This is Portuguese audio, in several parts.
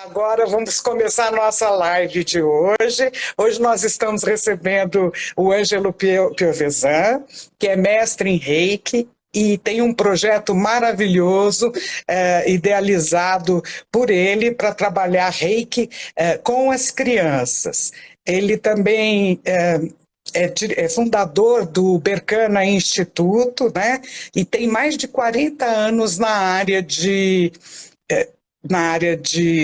Agora vamos começar a nossa live de hoje. Hoje nós estamos recebendo o Ângelo Piovesan, que é mestre em Reiki e tem um projeto maravilhoso, idealizado por ele para trabalhar Reiki com as crianças. Ele também é fundador do Berkana Instituto, né? E tem mais de 40 anos na área de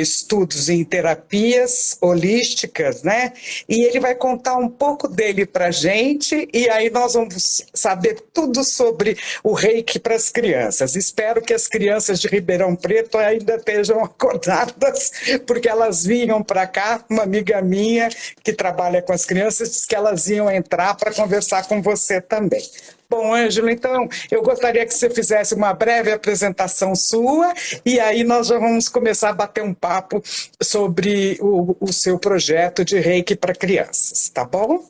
estudos em terapias holísticas, né? E ele vai contar um pouco dele para a gente, e aí nós vamos saber tudo sobre o Reiki para as crianças. Espero que as crianças de Ribeirão Preto ainda estejam acordadas, porque elas vinham para cá, uma amiga minha que trabalha com as crianças, disse que elas iam entrar para conversar com você também. Bom, Ângelo, então, eu gostaria que você fizesse uma breve apresentação sua e aí nós já vamos começar a bater um papo sobre o seu projeto de Reiki para crianças, tá bom?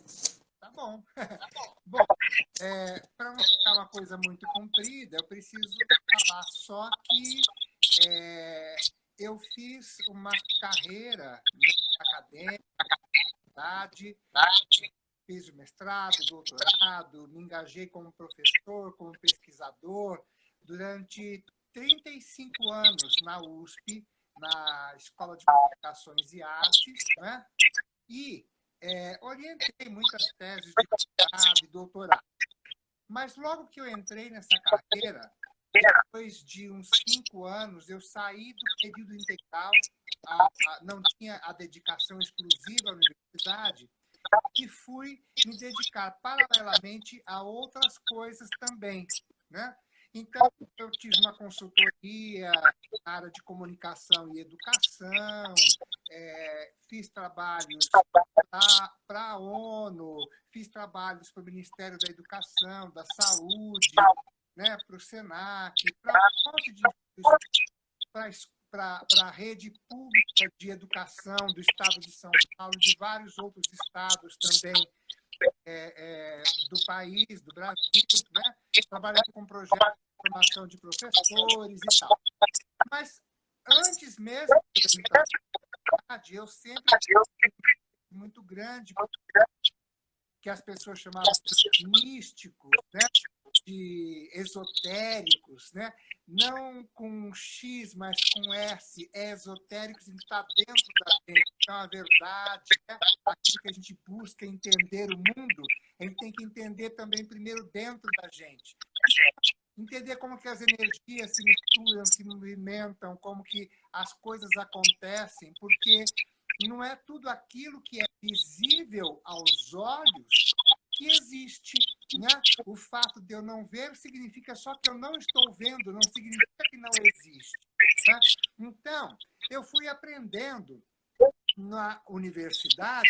Tá bom. Bom, para não ficar uma coisa muito comprida, eu preciso falar só que eu fiz uma carreira acadêmica, fiz o mestrado, doutorado, me engajei como professor, como pesquisador, durante 35 anos na USP, na Escola de Comunicações e Artes, né? E orientei muitas teses de mestrado e doutorado. Mas logo que eu entrei nessa carreira, depois de uns 5 anos, eu saí do período integral, não tinha a dedicação exclusiva à universidade, e fui me dedicar paralelamente a outras coisas também, né? Então, eu tive uma consultoria na área de comunicação e educação, fiz trabalhos para a ONU, fiz trabalhos para o Ministério da Educação, da Saúde, né, para o SENAC, para um monte de instituições, para a rede pública de educação do Estado de São Paulo e de vários outros estados também do país, do Brasil, né? Trabalhando com projetos de formação de professores e tal. Mas antes mesmo da universidade, eu sempre tive muito grande que as pessoas chamavam de místicos, né? De esotéricos, né? Não com X, mas com S, esotéricos, que está dentro da gente. Então, a verdade, né? Aquilo que a gente busca entender o mundo, a gente tem que entender também primeiro dentro da gente. Entender como que as energias se misturam, se movimentam, como que as coisas acontecem, porque não é tudo aquilo que é visível aos olhos que existe, né? O fato de eu não ver significa só que eu não estou vendo, não significa que não existe, né? Então, eu fui aprendendo na universidade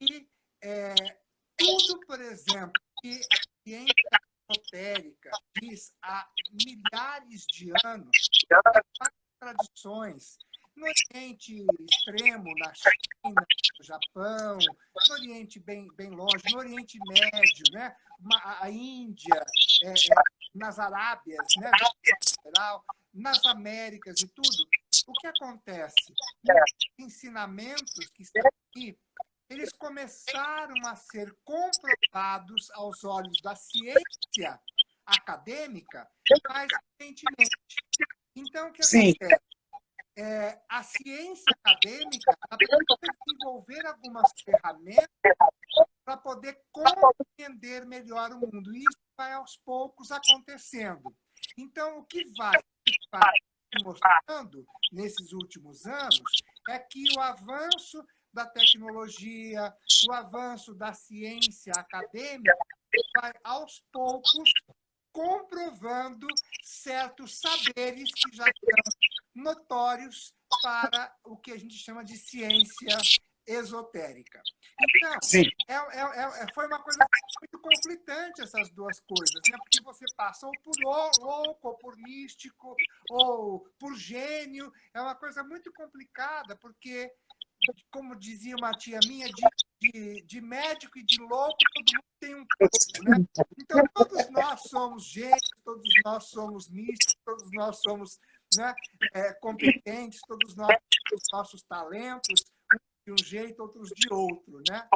e tudo, por exemplo, que a ciência esotérica diz há milhares de anos, tradições, no Oriente Extremo, na China, no Japão, no Oriente bem longe, no Oriente Médio, né? A Índia, nas Arábias, né? Nas Américas e tudo. O que acontece? Os ensinamentos que estão aqui, eles começaram a ser comprovados aos olhos da ciência acadêmica mais recentemente. Então, o que acontece? A ciência acadêmica precisa desenvolver algumas ferramentas para poder compreender melhor o mundo. E isso vai aos poucos acontecendo. Então, o que vai mostrando nesses últimos anos é que o avanço da tecnologia, o avanço da ciência acadêmica vai aos poucos comprovando certos saberes que já estão notórios para o que a gente chama de ciência esotérica. Então, foi uma coisa muito conflitante essas duas coisas, né? Porque você passa ou por louco, ou por místico, ou por gênio. É uma coisa muito complicada, porque, como dizia uma tia minha, de médico e de louco, todo mundo tem um pouco, né? Então, todos nós somos gênios, todos nós somos místicos, todos nós somos né, competentes, todos nós temos os nossos talentos, uns de um jeito, outros de outro, né?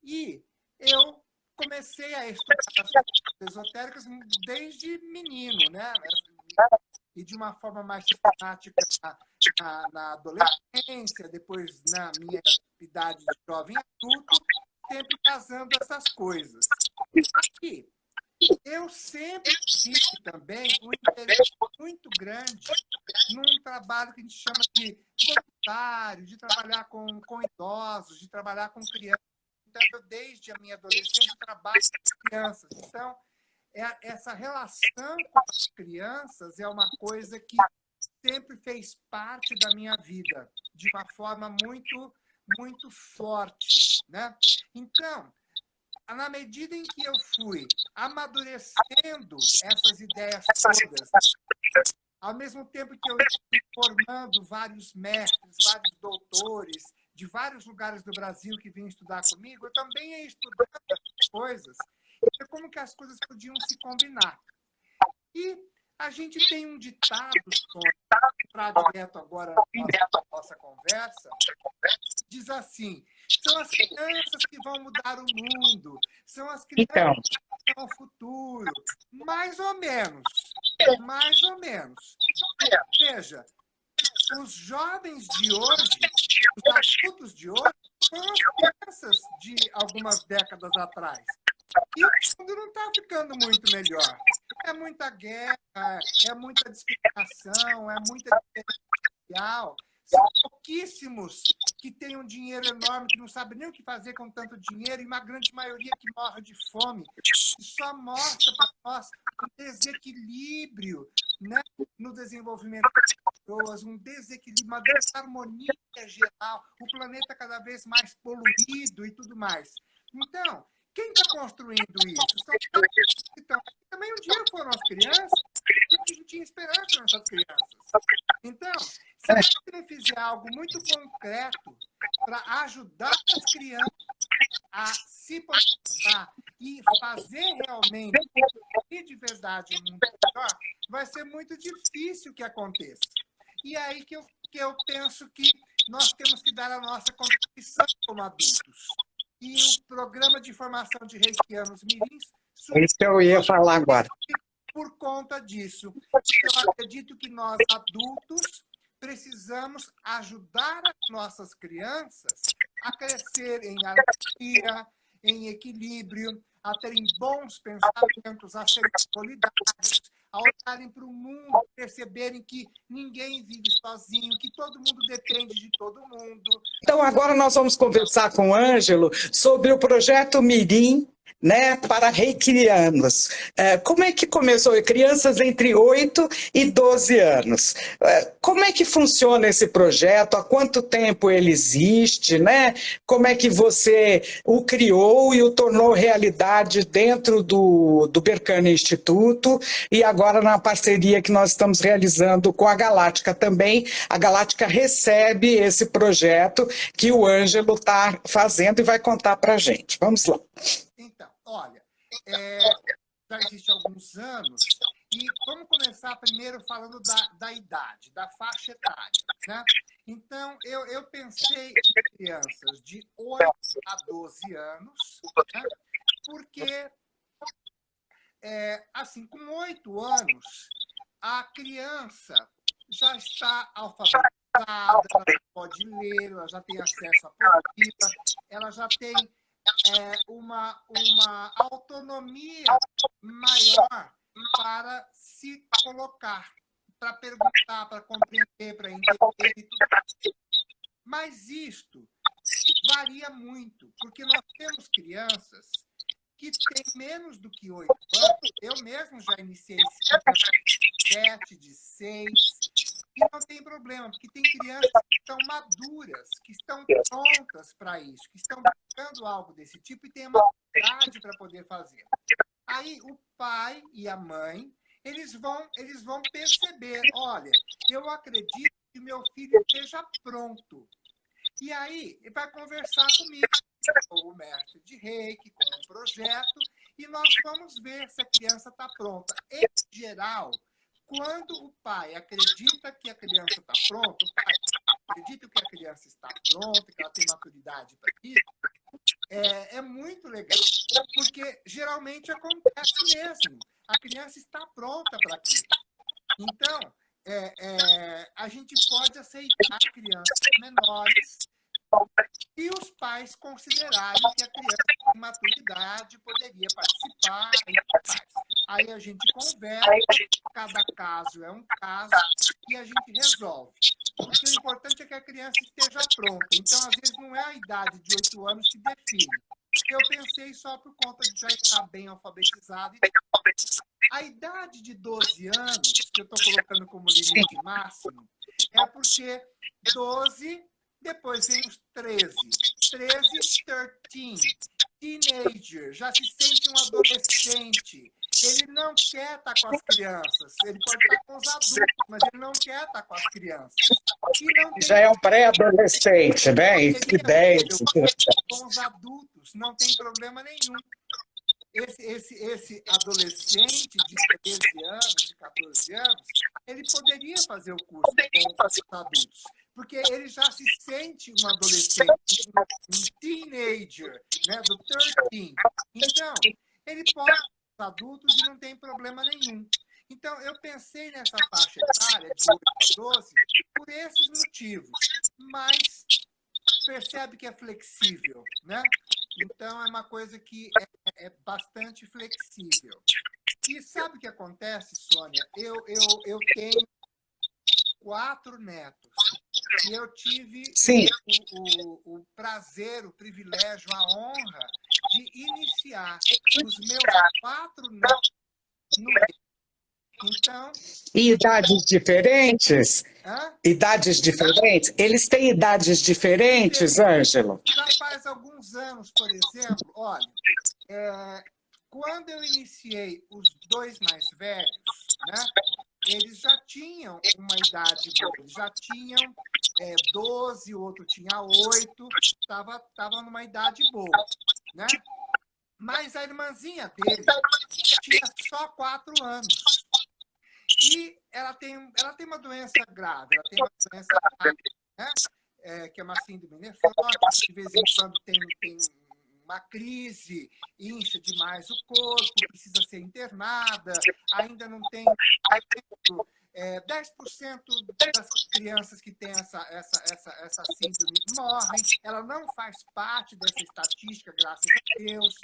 E eu comecei a estudar as coisas esotéricas desde menino, né? E de uma forma mais sistemática na adolescência, depois na minha idade de jovem adulto, sempre casando essas coisas. E eu sempre tive também um interesse muito grande num trabalho que a gente chama de voluntário, de trabalhar com idosos, de trabalhar com crianças. Então, eu, desde a minha adolescência, trabalho com crianças. Então, essa relação com as crianças é uma coisa que sempre fez parte da minha vida, de uma forma muito, muito forte, né? Então, na medida em que eu fui amadurecendo essas ideias todas, ao mesmo tempo que eu fui formando vários mestres, vários doutores, de vários lugares do Brasil que vinham estudar comigo, eu também ia estudando essas coisas, e como que as coisas podiam se combinar. E a gente tem um ditado, para direto agora na nossa conversa, diz assim: são as crianças que vão mudar o mundo, são as crianças que são o futuro. Mais ou menos. Mais ou menos. Ou seja, os jovens de hoje, os adultos de hoje, são as crianças de algumas décadas atrás. E o mundo não está ficando muito melhor. É muita guerra, é muita discriminação, é muita diferencial. São pouquíssimos que têm um dinheiro enorme, que não sabem nem o que fazer com tanto dinheiro, e uma grande maioria que morre de fome. Isso só mostra para nós um desequilíbrio, né, no desenvolvimento das pessoas, um desequilíbrio, uma desarmonia geral, o planeta cada vez mais poluído e tudo mais. Então, quem está construindo isso? São então, também um dia foram as crianças, e a gente tinha esperança nessas crianças. Então, se a gente não fizer algo muito concreto para ajudar as crianças a se posicionar e fazer realmente de verdade um mundo melhor, vai ser muito difícil que aconteça. E é aí que eu penso que nós temos que dar a nossa contribuição como adultos. E o programa de formação de reikianos mirins... Isso que eu ia falar agora. Por conta disso. Eu acredito que nós, adultos, precisamos ajudar as nossas crianças a crescer em harmonia, em equilíbrio, a terem bons pensamentos, a serem solidários, a olharem para o mundo, perceberem que ninguém vive sozinho, que todo mundo depende de todo mundo. Então, agora nós vamos conversar com o Ângelo sobre o projeto Mirim, né, para reikianos. Como é que começou? Crianças entre 8 e 12 anos. Como é que funciona esse projeto? Há quanto tempo ele existe? Né? Como é que você o criou e o tornou realidade dentro do Berkane Instituto e agora na parceria que nós estamos realizando com a Galáctica também? A Galáctica recebe esse projeto que o Ângelo está fazendo e vai contar para a gente. Vamos lá. Então, olha, já existe há alguns anos, e vamos começar primeiro falando da idade, da faixa etária, né? Então, eu pensei em crianças de 8 a 12 anos, né? Porque, assim, com 8 anos, a criança já está alfabetizada, ela já pode ler, ela já tem acesso à apostila, ela já tem uma autonomia maior para se colocar, para perguntar, para compreender, para entender e tudo mais. Mas isto varia muito, porque nós temos crianças que têm menos do que 8 anos. Eu mesmo já iniciei de 7, de 6, e não tem problema, porque tem crianças que estão maduras, que estão prontas para isso, que estão buscando algo desse tipo e têm uma habilidade para poder fazer. Aí o pai e a mãe, eles vão perceber, olha, eu acredito que meu filho esteja pronto. E aí vai conversar comigo, com o mestre de Reiki, com o projeto, e nós vamos ver se a criança está pronta. Em geral, quando o pai acredita que a criança está pronta, o pai acredita que a criança está pronta, que ela tem maturidade para isso, é muito legal, porque geralmente acontece mesmo. A criança está pronta para aquilo. Então, a gente pode aceitar crianças menores e os pais considerarem que a criança com maturidade poderia participar e tudo mais. Aí a gente conversa, cada caso é um caso e a gente resolve. Porque o importante é que a criança esteja pronta. Então, às vezes, não é a idade de 8 anos que define. Eu pensei só por conta de já estar bem alfabetizado. A idade de 12 anos, que eu estou colocando como limite máximo, é porque 12, depois vem os 13. 13, teenager, já se sente um adolescente. Ele não quer estar com as crianças. Ele pode estar com os adultos, mas ele não quer estar com as crianças. Já é um pré-adolescente, né? 10. Com os adultos, não tem problema nenhum. Esse adolescente de 13 anos, de 14 anos, ele poderia fazer o curso com os adultos, porque ele já se sente um adolescente, um teenager, né, do 13. Então, ele pode ser adultos e não tem problema nenhum. Então, eu pensei nessa faixa etária, de 8 a 12, por esses motivos, mas percebe que é flexível, né? Então, é uma coisa que é bastante flexível. E sabe o que acontece, Sônia? Eu tenho 4 netos. E eu tive o prazer, o privilégio, a honra de iniciar os meus 4 netos no reiki. Então, e idades diferentes? Idades diferentes? Eles têm idades diferentes, Ângelo? Já faz alguns anos, por exemplo, olha, quando eu iniciei os 2 mais velhos, né, eles já tinham uma idade boa, eles já tinham 12, o outro tinha 8, estava numa idade boa, né? Mas a irmãzinha dele tinha só 4 anos. E ela tem uma doença grave, ela tem uma doença grave, né? Que é uma síndrome nefrótica, de vez em quando tem uma crise, incha demais o corpo, precisa ser internada, ainda não tem... 10% das crianças que têm essa síndrome morrem, ela não faz parte dessa estatística, graças a Deus.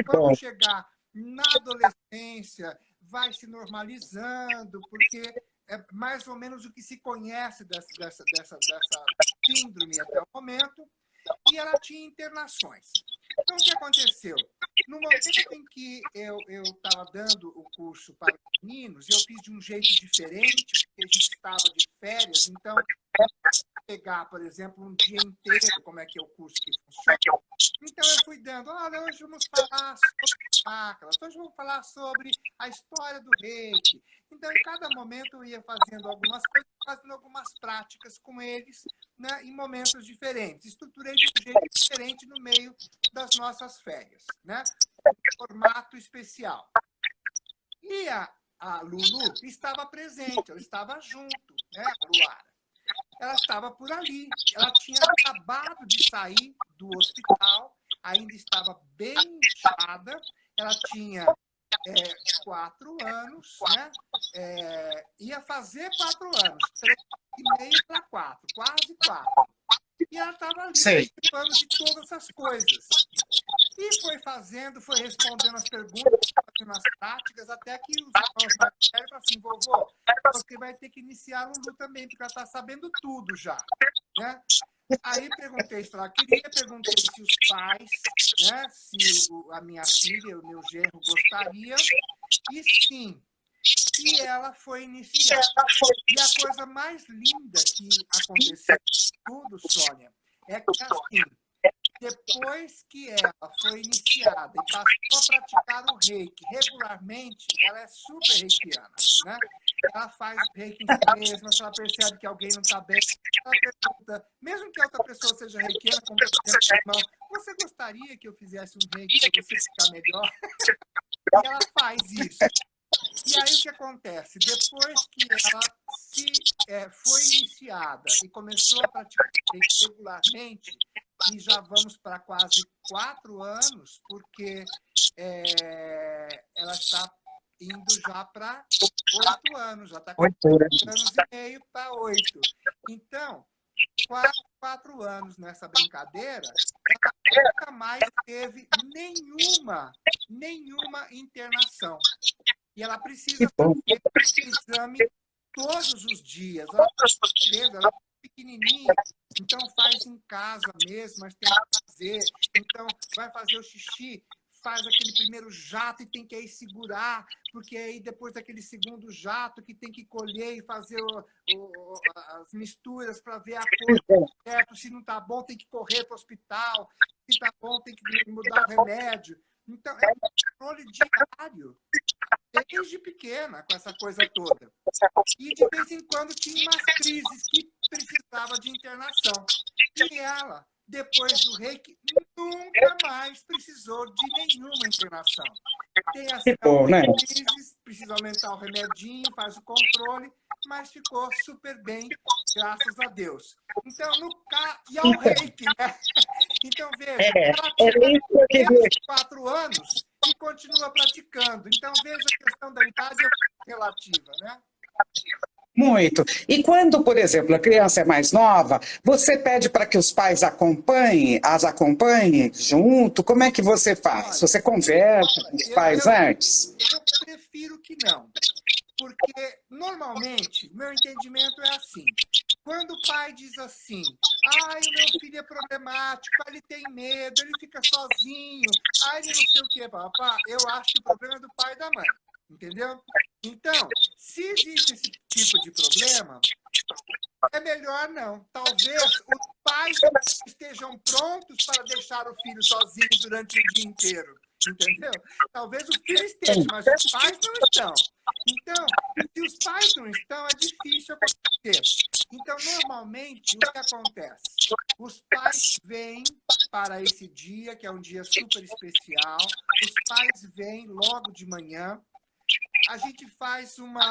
Quando chegar na adolescência, vai se normalizando, porque é mais ou menos o que se conhece dessa síndrome até o momento, e ela tinha internações. Então, o que aconteceu? No momento em que eu estava dando o curso para os meninos, eu fiz de um jeito diferente, porque a gente estava de férias, então, pegar, por exemplo, um dia inteiro, como é que é o curso que funciona. Então, eu fui dando, olha, hoje vamos falar sobre chakras, hoje vamos falar sobre a história do reiki. Então, em cada momento, eu ia fazendo algumas coisas, fazendo algumas práticas com eles, né, em momentos diferentes. Estruturei de um jeito diferente no meio das nossas férias, né? Formato especial. E a Lulu estava presente, ela estava junto, né, a Luara. Ela estava por ali, ela tinha acabado de sair do hospital, ainda estava bem inchada, ela tinha 4 anos, né? Ia fazer 4 anos, 3,5 para 4, quase 4. E ela estava ali participando de todas essas coisas. E foi fazendo, foi respondendo as perguntas, fazendo as práticas, até que os irmãos mais velhos falaram assim, vovô, você vai ter que iniciar a Lulu também, porque ela está sabendo tudo já, né? Aí perguntei se ela queria, perguntei se os pais, né, se a minha filha, o meu genro gostariam, e sim, e ela foi iniciada. E a coisa mais linda que aconteceu tudo, Sônia, é que assim, depois que ela foi iniciada e passou a praticar o reiki regularmente, ela é super reikiana, né? Ela faz reiki em si mesma, se ela percebe que alguém não está bem, ela pergunta, mesmo que a outra pessoa seja reikiana, como por exemplo, irmão, você gostaria que eu fizesse um reiki para você ficar melhor? E ela faz isso. E aí o que acontece? Depois que ela foi iniciada e começou a praticar regularmente, e já vamos para quase 4 anos, porque ela está indo já para 8 anos, já está com 8 anos e meio para 8. Então, 4 anos nessa brincadeira, ela nunca mais teve nenhuma internação. E ela precisa fazer exame todos os dias. Ela é pequenininha, então faz em casa mesmo, mas tem que fazer. Então, vai fazer o xixi, faz aquele primeiro jato e tem que aí segurar, porque aí depois daquele segundo jato que tem que colher e fazer as misturas para ver a cor certo. Se não está bom, tem que correr para o hospital. Se está bom, tem que mudar o remédio. Então, é um controle diário, desde pequena, com essa coisa toda. E, de vez em quando, tinha umas crises que precisava de internação. E ela, depois do reiki, nunca mais precisou de nenhuma internação. Tem as crises, precisa aumentar o remedinho, faz o controle, mas ficou super bem, graças a Deus. Então, e ao reiki, né? Então, veja, ela tem 4 anos e continua praticando. Então, veja, a questão da idade é relativa, né? Muito. E quando, por exemplo, a criança é mais nova, você pede para que os pais as acompanhem junto? Como é que você faz? Olha, você conversa com os pais antes? Eu prefiro que não. Porque, normalmente, meu entendimento é assim. Quando o pai diz assim, o meu filho é problemático, ele tem medo, ele fica sozinho, ele não sei o que, papá, eu acho que o problema é do pai e da mãe. Entendeu? Então, se existe esse tipo de problema, é melhor não. Talvez os pais estejam prontos para deixar o filho sozinho durante o dia inteiro. Entendeu? Talvez o filho esteja, mas os pais não estão. Então, se os pais não estão, é difícil acontecer. Então, normalmente, o que acontece? Os pais vêm para esse dia, que é um dia super especial, os pais vêm logo de manhã, a gente faz uma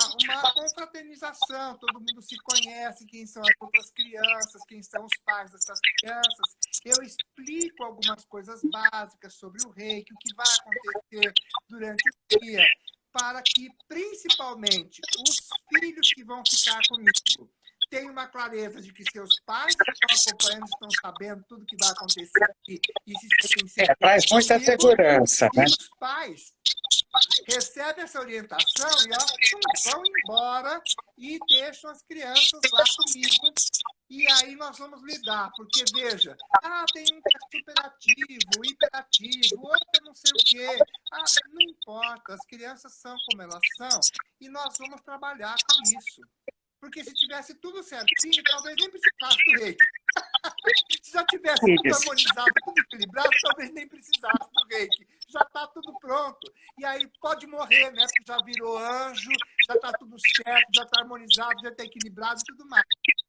confraternização, todo mundo se conhece, quem são as outras crianças, quem são os pais dessas crianças. Eu explico algumas coisas básicas sobre o reiki, o que vai acontecer durante o dia, para que, principalmente, os filhos que vão ficar comigo tenham uma clareza de que seus pais estão acompanhando, estão sabendo tudo que vai acontecer aqui e se sentem seguros. Traz muita segurança, né? E os pais recebem essa orientação e vão embora e deixam as crianças lá comigo. E aí nós vamos lidar, porque, veja, tem um que é superativo, hiperativo, outro não sei o quê. Não importa, as crianças são como elas são e nós vamos trabalhar com isso. Porque se tivesse tudo certinho, talvez nem precisasse do reiki. Se já tivesse tudo harmonizado, tudo equilibrado, talvez nem precisasse do reiki. Já está tudo pronto. E aí pode morrer, né? Porque já virou anjo, já está tudo certo, já está harmonizado, já está equilibrado e tudo mais.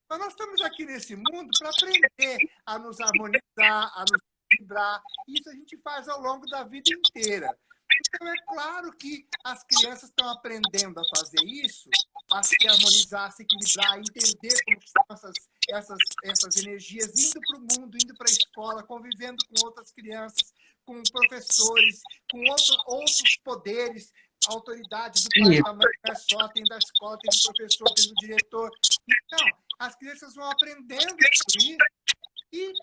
Mas nós estamos aqui nesse mundo para aprender a nos harmonizar, a nos equilibrar. Isso a gente faz ao longo da vida inteira. Então, é claro que as crianças estão aprendendo a fazer isso, a se harmonizar, a se equilibrar, a entender como são essas energias, indo para o mundo, indo para a escola, convivendo com outras crianças, com professores, com outros poderes, autoridade do pai, da mãe, não é só, tem da escola, tem do professor, tem do diretor. Então, as crianças vão aprendendo isso e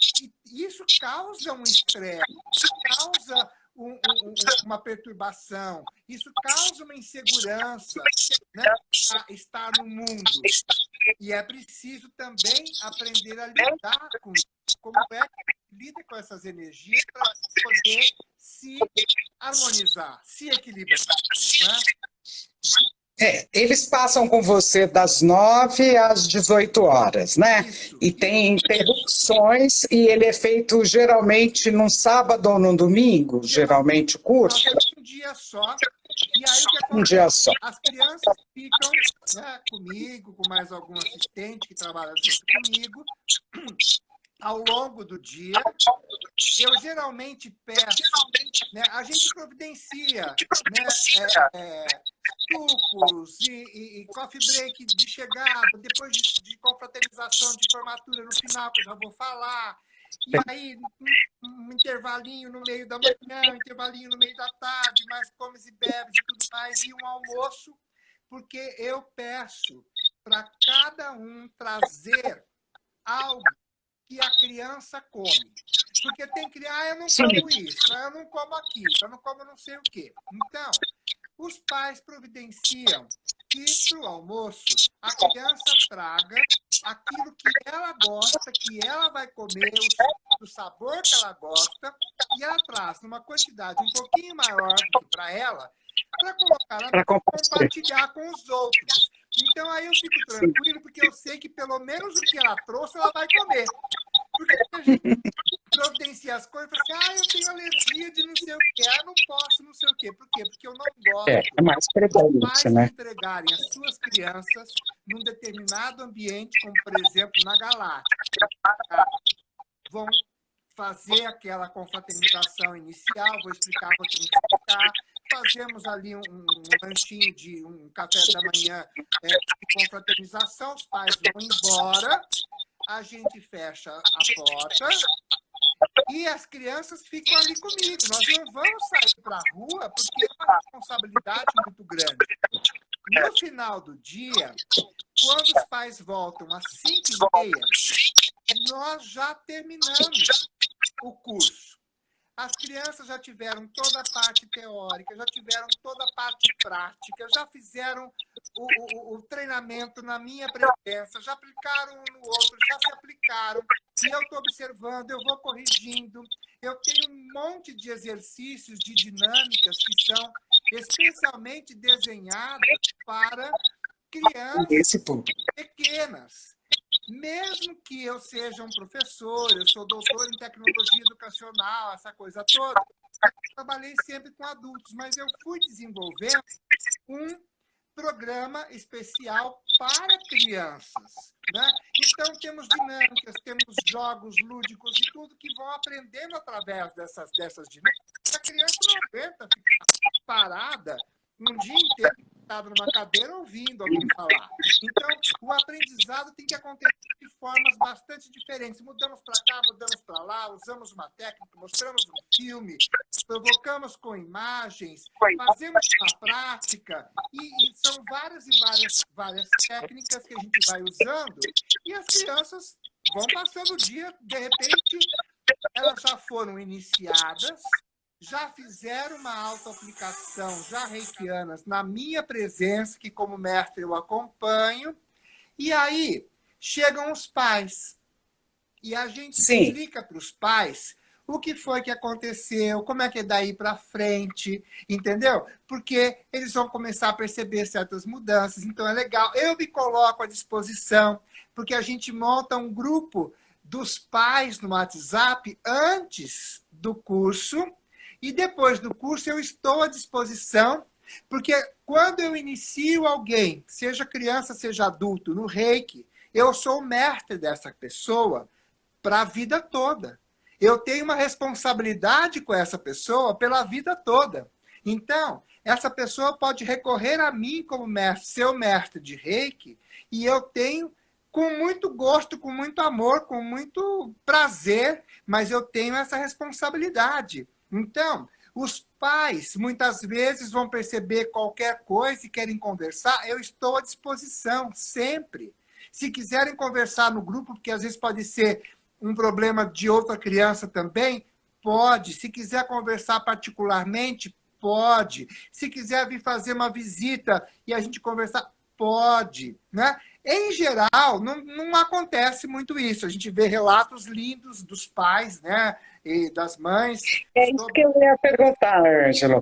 isso causa um estresse, isso causa uma perturbação, isso causa uma insegurança, né? Estar no mundo. E é preciso também aprender a lidar com isso. Como é que lida com essas energias para poder se harmonizar, se equilibrar, né? Eles passam com você das 9 às 18 horas, né? Isso. E tem interrupções, e ele é feito geralmente num sábado ou num domingo, geralmente curto. Um dia só. E aí o que acontece? Um dia só. As crianças ficam, né, comigo, com mais algum assistente que trabalha junto comigo, ao longo do dia. Eu geralmente peço, né, a gente providencia, né, sucos e coffee break de chegada, depois de confraternização, de formatura no final, que eu já vou falar. E aí, um intervalinho no meio da manhã, um intervalinho no meio da tarde, mais comes e bebes e tudo mais, e um almoço, porque eu peço para cada um trazer algo que a criança come. Porque tem criança, eu não como isso, eu não como aquilo, eu não como não sei o quê. Então, os pais providenciam que para o almoço a criança traga aquilo que ela gosta, que ela vai comer, o sabor que ela gosta, e ela traz numa quantidade um pouquinho maior do que para ela, para colocar na mesa, compartilhar com os outros. Então aí eu fico tranquilo, porque eu sei que pelo menos o que ela trouxe, ela vai comer. Porque a gente providencia as coisas e fala assim, eu tenho alergia de não sei o quê, não posso não sei o quê. Por quê? Porque eu não gosto mais dos pais né? entregarem as suas crianças num determinado ambiente, como, por exemplo, na Galáctica. Vão fazer aquela confraternização inicial, vou explicar, vou te explicar. Fazemos ali um lanchinho de um café da manhã de confraternização, os pais vão embora, a gente fecha a porta e as crianças ficam ali comigo. Nós não vamos sair para a rua porque é uma responsabilidade muito grande. No final do dia, quando os pais voltam às 5h30, nós já terminamos o curso. As crianças já tiveram toda a parte teórica, já tiveram toda a parte prática, já fizeram o treinamento na minha presença, já aplicaram um no outro, já se aplicaram, e eu estou observando, eu vou corrigindo. Eu tenho um monte de exercícios, de dinâmicas que são especialmente desenhadas para crianças pequenas. Mesmo que eu seja um professor, eu sou doutor em tecnologia educacional, essa coisa toda, eu trabalhei sempre com adultos, mas eu fui desenvolvendo um programa especial para crianças, né? Então, temos dinâmicas, temos jogos lúdicos e tudo que vão aprendendo através dessas dinâmicas. A criança não aguenta ficar parada um dia inteiro sentado numa cadeira ouvindo alguém falar. Então, o aprendizado tem que acontecer de formas bastante diferentes. Mudamos para cá, mudamos para lá, usamos uma técnica, mostramos um filme, provocamos com imagens, fazemos uma prática, e são várias e várias técnicas que a gente vai usando, e as crianças vão passando o dia, de repente, elas já foram iniciadas, já fizeram uma autoaplicação, já reikianas, na minha presença, que como mestre eu acompanho, e aí chegam os pais. E a gente explica para os pais o que foi que aconteceu, como é que é daí para frente, entendeu? Porque eles vão começar a perceber certas mudanças, então é legal. Eu me coloco à disposição, porque a gente monta um grupo dos pais no WhatsApp antes do curso, e depois do curso eu estou à disposição, porque quando eu inicio alguém, seja criança, seja adulto, no Reiki, eu sou o mestre dessa pessoa para a vida toda. Eu tenho uma responsabilidade com essa pessoa pela vida toda. Então, essa pessoa pode recorrer a mim como mestre, seu mestre de Reiki, e eu tenho, com muito gosto, com muito amor, com muito prazer, mas eu tenho essa responsabilidade. Então, os pais, muitas vezes, vão perceber qualquer coisa e querem conversar, eu estou à disposição, sempre. Se quiserem conversar no grupo, porque às vezes pode ser um problema de outra criança também, pode. Se quiser conversar particularmente, pode. Se quiser vir fazer uma visita e a gente conversar, pode, né? Em geral, não acontece muito isso. A gente vê relatos lindos dos pais, né, e das mães. É isso que eu ia perguntar, Ângelo.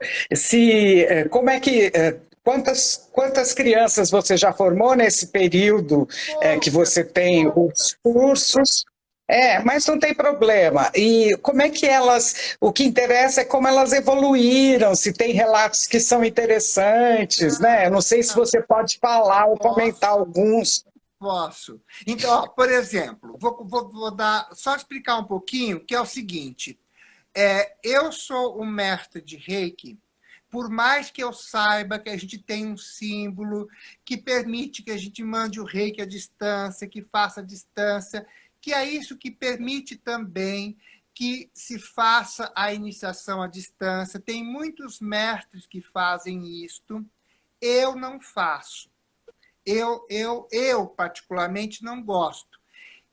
Como é que... Quantas crianças você já formou nesse período que você tem os cursos? Mas não tem problema. E como é que elas... O que interessa é como elas evoluíram, se tem relatos que são interessantes, né? Eu não sei se você pode falar ou comentar alguns. Posso. Então, ó, por exemplo, vou dar, só explicar um pouquinho, que é o seguinte. Eu sou um mestre de Reiki Por mais que eu saiba que a gente tem um símbolo que permite que a gente mande o reiki à distância, que faça a distância, que é isso que permite também que se faça a iniciação à distância. Tem muitos mestres que fazem isto. Eu não faço. Eu particularmente, não gosto.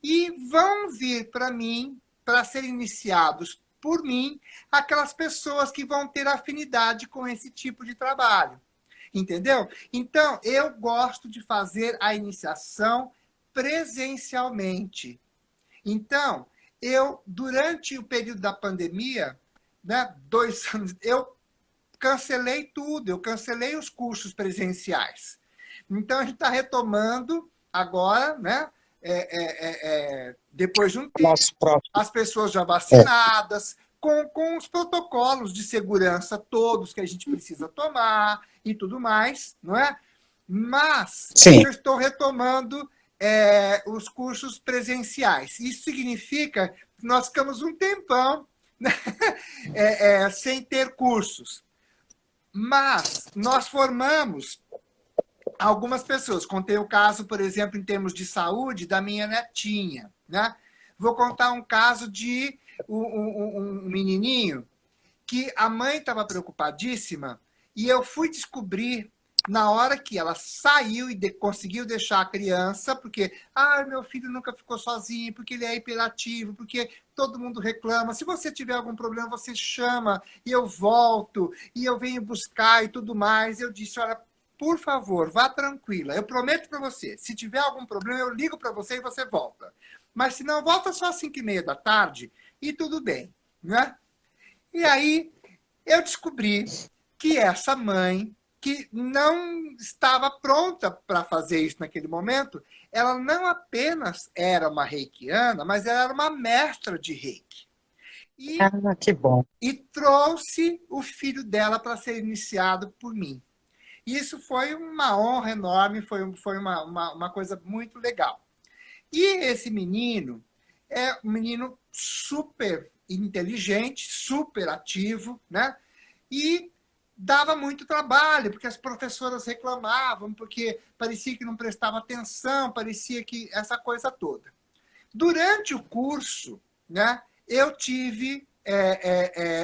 E vão vir para mim, para serem iniciados por mim, aquelas pessoas que vão ter afinidade com esse tipo de trabalho. Entendeu? Então, eu gosto de fazer a iniciação presencialmente. Então, durante o período da pandemia, né, 2 anos, eu cancelei tudo, eu cancelei os cursos presenciais. Então, a gente está retomando agora, né? Depois de um tempo, Nosso próprio. as pessoas já vacinadas, com os protocolos de segurança todos que a gente precisa tomar e tudo mais, não é? Mas Sim. eu estou retomando os cursos presenciais. Isso significa que nós ficamos um tempão, né, sem ter cursos. Mas nós formamos algumas pessoas. Contei o caso, por exemplo, em termos de saúde, da minha netinha. Né? Vou contar um caso de um menininho que a mãe estava preocupadíssima e eu fui descobrir na hora que ela saiu e conseguiu deixar a criança, porque meu filho nunca ficou sozinho, porque ele é hiperativo, porque todo mundo reclama. Se você tiver algum problema, você chama e eu volto e eu venho buscar e tudo mais. Eu disse, olha, por favor, vá tranquila. Eu prometo para você, se tiver algum problema, eu ligo para você e você volta. Mas se não, volta só às 5h30 da tarde e tudo bem. Né? E aí eu descobri que essa mãe, que não estava pronta para fazer isso naquele momento, ela não apenas era uma reikiana, mas ela era uma mestra de reiki. Que bom. E trouxe o filho dela para ser iniciado por mim. Isso foi uma honra enorme, foi uma coisa muito legal. E esse menino é um menino super inteligente, super ativo, né? E dava muito trabalho, porque as professoras reclamavam, porque parecia que não prestava atenção, parecia que essa coisa toda. Durante o curso, né, eu tive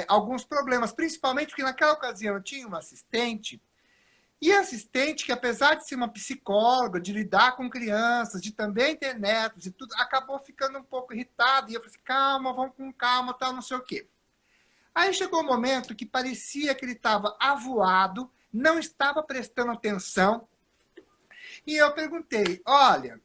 alguns problemas, principalmente porque naquela ocasião eu tinha uma assistente, e a assistente, que apesar de ser uma psicóloga, de lidar com crianças, de também ter netos e tudo, acabou ficando um pouco irritada. E eu falei assim, calma, vamos com calma, tal, não sei o quê. Aí chegou um momento que parecia que ele estava avoado, não estava prestando atenção. E eu perguntei, olha,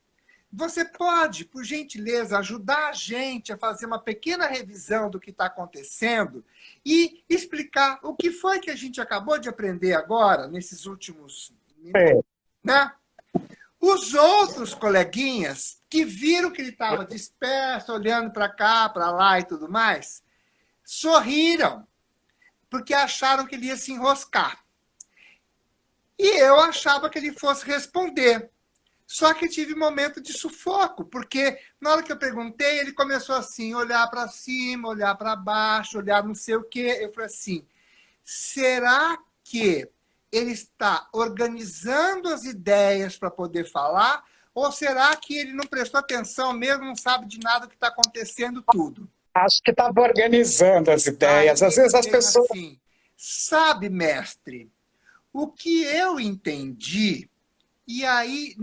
você pode, por gentileza, ajudar a gente a fazer uma pequena revisão do que está acontecendo e explicar o que foi que a gente acabou de aprender agora, nesses últimos minutos, né? Os outros coleguinhas que viram que ele estava disperso, olhando para cá, para lá e tudo mais, sorriram, porque acharam que ele ia se enroscar. E eu achava que ele fosse responder. Só que tive um momento de sufoco, porque na hora que eu perguntei, ele começou assim, olhar para cima, olhar para baixo, olhar não sei o quê. Eu falei assim, será que ele está organizando as ideias para poder falar? Ou será que ele não prestou atenção mesmo, não sabe de nada do que está acontecendo tudo? Acho que estava organizando as ideias. Aí, às vezes as pessoas... assim, sabe, mestre, o que eu entendi... E aí,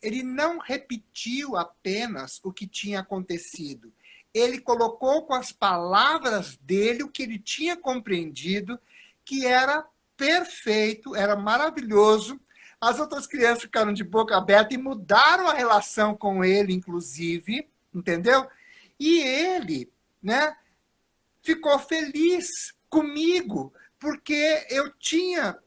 ele não repetiu apenas o que tinha acontecido. Ele colocou com as palavras dele o que ele tinha compreendido, que era perfeito, era maravilhoso. As outras crianças ficaram de boca aberta e mudaram a relação com ele, inclusive, entendeu? E ele, né, ficou feliz comigo, porque eu tinha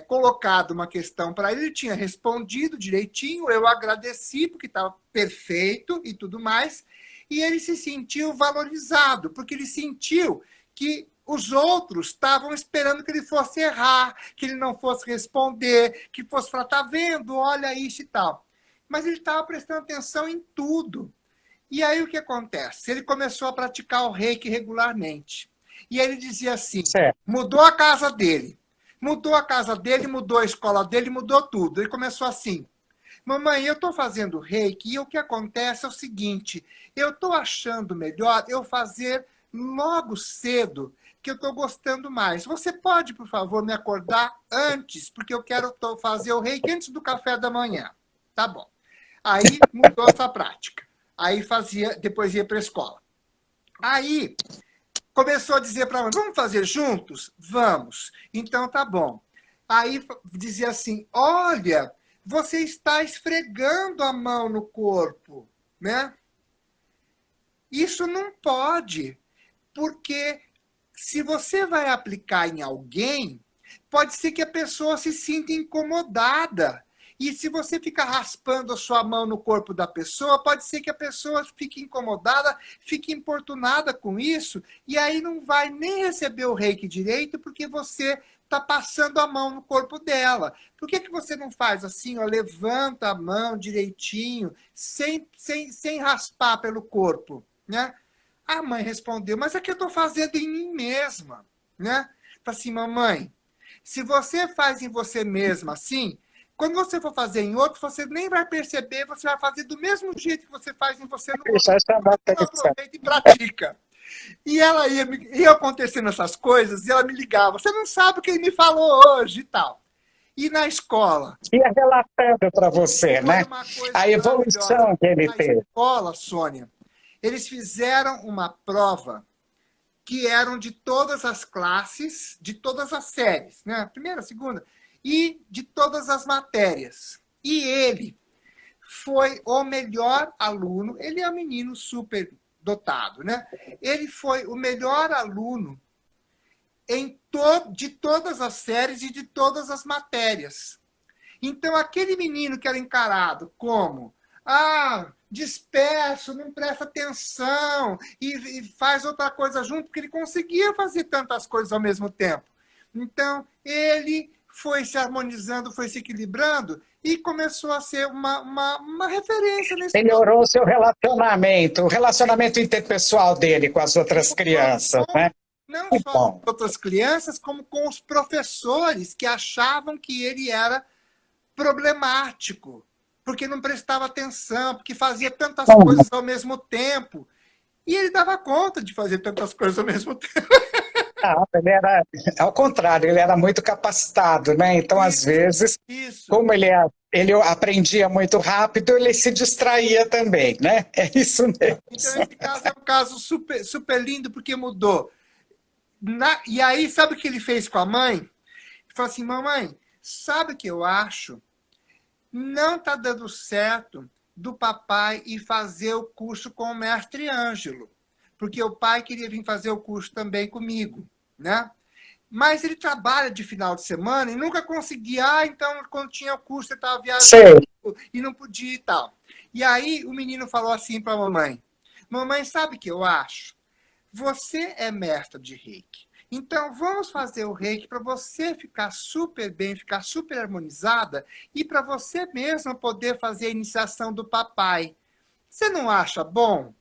colocado uma questão para ele, ele tinha respondido direitinho, eu agradeci porque estava perfeito e tudo mais, e ele se sentiu valorizado, porque ele sentiu que os outros estavam esperando que ele fosse errar, que ele não fosse responder, que fosse falar, tá vendo, olha isso e tal. Mas ele estava prestando atenção em tudo. E aí o que acontece? Ele começou a praticar o reiki regularmente. E ele dizia assim, certo. mudou a casa dele. Mudou a casa dele, mudou a escola dele, mudou tudo. Ele começou assim, mamãe, eu estou fazendo reiki e o que acontece é o seguinte, eu estou achando melhor eu fazer logo cedo, que eu estou gostando mais. Você pode, por favor, me acordar antes, porque eu quero fazer o reiki antes do café da manhã. Tá bom. Aí mudou essa prática. Aí fazia, depois ia para a escola. Aí começou a dizer para mim, vamos fazer juntos? Vamos. Então tá bom. Aí dizia assim, olha, você está esfregando a mão no corpo, né? Isso não pode, porque se você vai aplicar em alguém, pode ser que a pessoa se sinta incomodada. E se você ficar raspando a sua mão no corpo da pessoa, pode ser que a pessoa fique incomodada, fique importunada com isso, e aí não vai nem receber o reiki direito, porque você está passando a mão no corpo dela. Por que você não faz assim, ó, levanta a mão direitinho, sem raspar pelo corpo, né? A mãe respondeu, mas é que eu estou fazendo em mim mesma, né? Falei assim, mamãe, se você faz em você mesma assim, quando você for fazer em outro, você nem vai perceber, você vai fazer do mesmo jeito que você faz em você no outro. Já chamou a Você não atenção. aproveita e pratica. E ela ia acontecendo essas coisas, e ela me ligava, você não sabe o que ele me falou hoje e tal. E na escola? Ia relatando para você, Foi né? uma coisa A maravilhosa. evolução que ele Na teve. escola, Sônia, eles fizeram uma prova que eram de todas as classes, de todas as séries, né? Primeira, segunda, e de todas as matérias. E ele foi o melhor aluno, ele é um menino super dotado, né? Ele foi o melhor aluno de todas as séries e de todas as matérias. Então, aquele menino que era encarado como disperso, não presta atenção e faz outra coisa junto, porque ele conseguia fazer tantas coisas ao mesmo tempo. Então, ele foi se harmonizando, foi se equilibrando e começou a ser uma referência nesse Melhorou o seu relacionamento, o relacionamento interpessoal dele com as outras crianças, né? não Que só bom. com outras crianças, como com os professores que achavam que ele era problemático, porque não prestava atenção, porque fazia tantas coisas ao mesmo tempo. E ele dava conta de fazer tantas coisas ao mesmo tempo. Ele era, ao contrário, ele era muito capacitado, né? Então, às vezes, Isso. como ele aprendia muito rápido, ele se distraía também, né? É isso mesmo. Então, esse caso é um caso super, super lindo, porque mudou. E aí, sabe o que ele fez com a mãe? Ele falou assim, mamãe, sabe o que eu acho? Não está dando certo do papai ir fazer o curso com o mestre Ângelo, porque o pai queria vir fazer o curso também comigo, né? Mas ele trabalha de final de semana e nunca conseguia. Então, quando tinha o curso, ele estava viajando e não podia e tal. E aí, o menino falou assim para a mamãe, mamãe, sabe o que eu acho? Você é mestra de reiki. Então, vamos fazer o reiki para você ficar super bem, ficar super harmonizada e para você mesma poder fazer a iniciação do papai. Você não acha bom?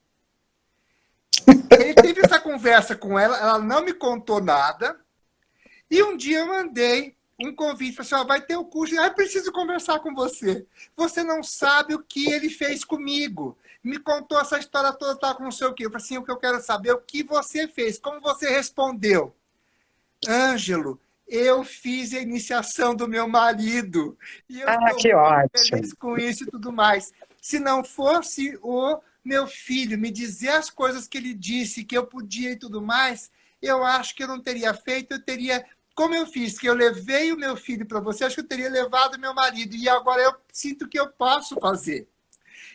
Ele teve essa conversa com ela não me contou nada. E um dia eu mandei um convite, falei assim, vai ter o curso, eu preciso conversar com você. Você não sabe o que ele fez comigo. Me contou essa história toda, tá com não sei o quê. Eu falei assim, o que eu quero saber é o que você fez, como você respondeu. Ângelo, eu fiz a iniciação do meu marido. E eu estou que muito ótimo. feliz com isso e tudo mais. Se não fosse o meu filho me dizer as coisas que ele disse, que eu podia e tudo mais, eu acho que eu não teria feito, eu teria... Como eu fiz, que eu levei o meu filho para você, acho que eu teria levado meu marido. E agora eu sinto que eu posso fazer.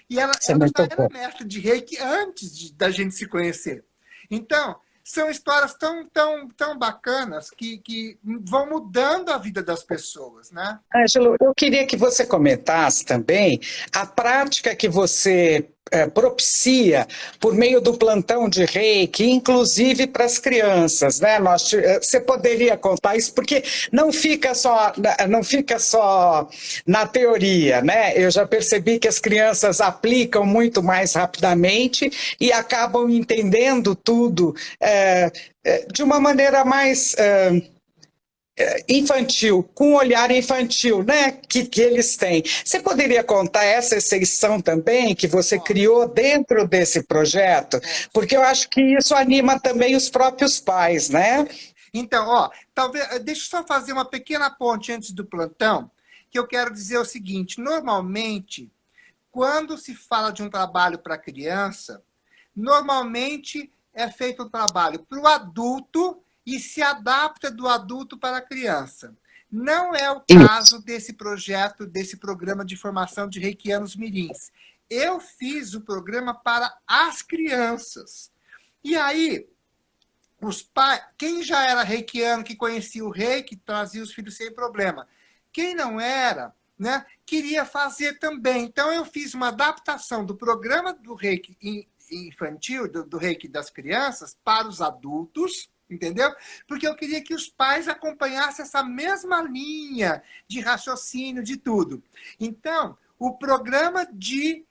E ela já era mestra de reiki antes da gente se conhecer. Então, são histórias tão bacanas que vão mudando a vida das pessoas, né? Ângelo, eu queria que você comentasse também a prática que você propicia por meio do plantão de reiki, inclusive para as crianças, né? Você poderia contar isso, porque não fica só na teoria, né? Eu já percebi que as crianças aplicam muito mais rapidamente e acabam entendendo tudo de uma maneira mais infantil, com um olhar infantil, né, que eles têm. Você poderia contar essa exceção também que você criou dentro desse projeto? Porque eu acho que isso anima também os próprios pais, né? Então, ó, talvez, deixa eu só fazer uma pequena ponte antes do plantão, que eu quero dizer o seguinte: normalmente, quando se fala de um trabalho para criança, normalmente é feito um trabalho para o adulto e se adapta do adulto para a criança. Não é o caso desse projeto, desse programa de formação de reikianos mirins. Eu fiz o programa para as crianças. E aí, os pais, quem já era reikiano, que conhecia o reiki, trazia os filhos sem problema. Quem não era, né, queria fazer também. Então, eu fiz uma adaptação do programa do reiki infantil, do reiki das crianças, para os adultos, entendeu? Porque eu queria que os pais acompanhassem essa mesma linha de raciocínio, de tudo. Então, o programa de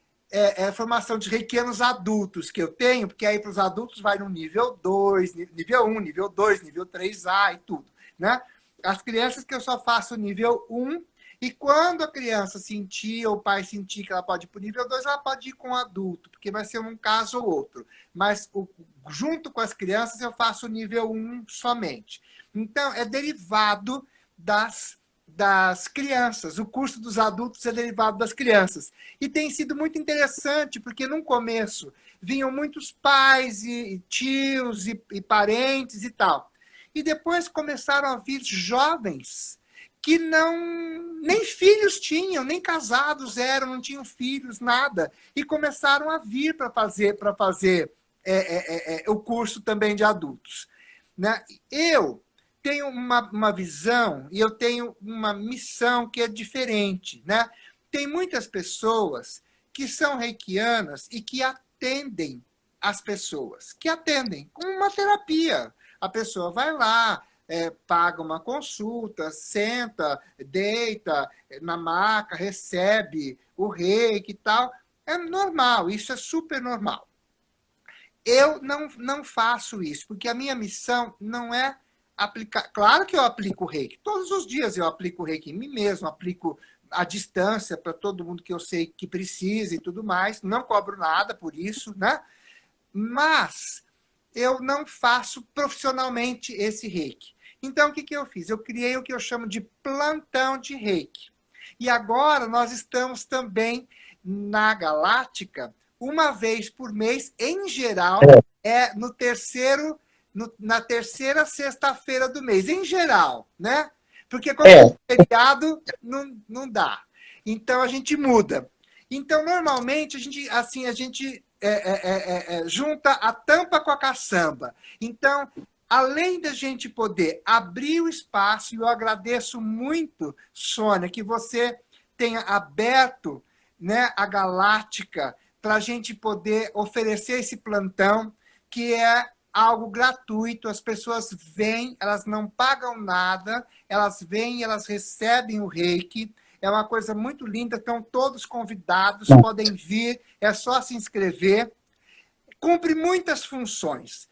formação de reikianos adultos que eu tenho, porque aí para os adultos vai no nível 2, nível 1, nível 2, nível 3A e tudo, né? As crianças que eu só faço nível 1, e quando a criança sentir, ou o pai sentir que ela pode ir para o nível 2, ela pode ir com o adulto, porque vai ser um caso ou outro. Mas junto com as crianças eu faço o nível 1 somente. Então, é derivado das crianças. O curso dos adultos é derivado das crianças. E tem sido muito interessante, porque no começo vinham muitos pais e tios e parentes e tal. E depois começaram a vir jovens que nem filhos tinham, nem casados eram, não tinham filhos, nada. E começaram a vir para fazer o curso também de adultos. Né? Eu tenho uma visão e eu tenho uma missão que é diferente. Né? Tem muitas pessoas que são reikianas e que atendem as pessoas, que atendem com uma terapia. A pessoa vai lá, paga uma consulta, senta, deita na maca, recebe o reiki e tal. É normal, isso é super normal. Eu não faço isso, porque a minha missão não é aplicar. Claro que eu aplico o reiki. Todos os dias eu aplico o reiki em mim mesmo, aplico à distância para todo mundo que eu sei que precisa e tudo mais. Não cobro nada por isso, né? Mas eu não faço profissionalmente esse reiki. Então, o que eu fiz? Eu criei o que eu chamo de plantão de reiki. E agora nós estamos também na Galáctica, uma vez por mês, em geral, na terceira sexta-feira do mês, em geral, né? Porque quando é feriado, não dá. Então, a gente muda. Então, normalmente, a gente junta a tampa com a caçamba. Então, além da gente poder abrir o espaço, e eu agradeço muito, Sônia, que você tenha aberto, né, a Galáctica para a gente poder oferecer esse plantão, que é algo gratuito. As pessoas vêm, elas não pagam nada, elas vêm, elas recebem o reiki. É uma coisa muito linda, estão todos convidados, podem vir, é só se inscrever. Cumpre muitas funções.